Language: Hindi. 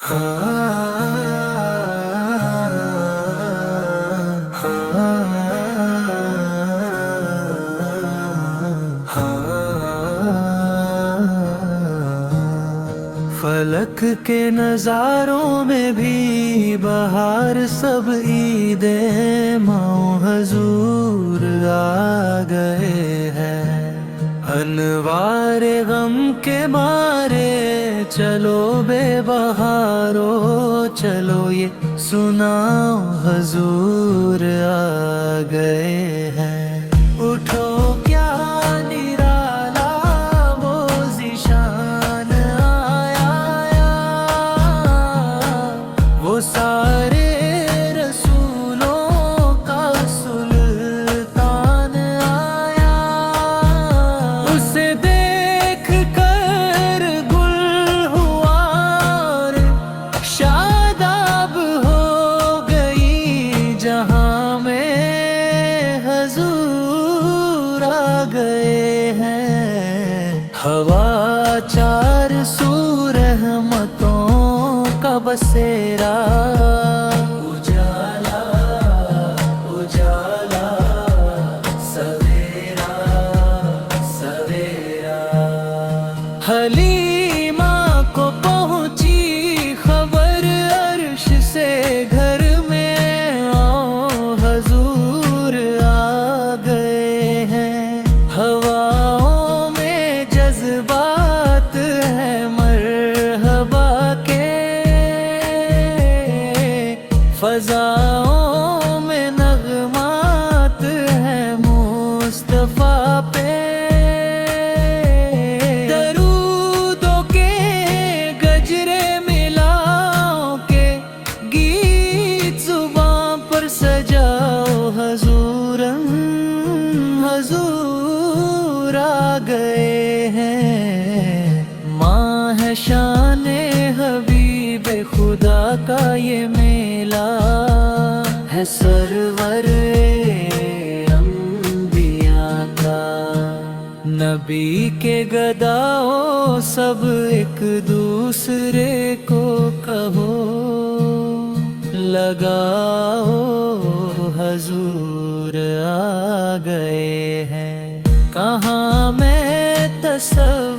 फलक के नज़ारों में भी बहार, सब ईदे माओ हजूर आ गए हैं। अनवारे गम के मारे चलो बेबहारो, चलो ये सुनाओ हजूर आ गए हैं। उठो क्या निराला वो ज़िशान आया, वो सारे रसूलों का सुल्तान आया। उसे देख कर गुल हुआ रे शादाब हो गई जहां में, हजूर आ गए हैं। हवा चार सू रहमतों का बसेरा, उजाला उजाला सवेरा सवेरा। हलीमा को पहुंची खबर अर्श से, घर में आओ हजूर आ गए हैं। हवाओं में जज्बात है मरहबा के, फजाओं में नगमात है मुस्तफा पे। दरूदों के गजरे मिलाओ के गीत जुबां पर सजाओ, हजूरन हजूर आ गए हैं। माँ है शाने हबीब खुदा का ये मेला, है सरवर अंबिया का। नबी के गदाओ सब एक दूसरे को कहो, लगाओ हजूर आ गए हैं। कहाँ मैं तस्वीर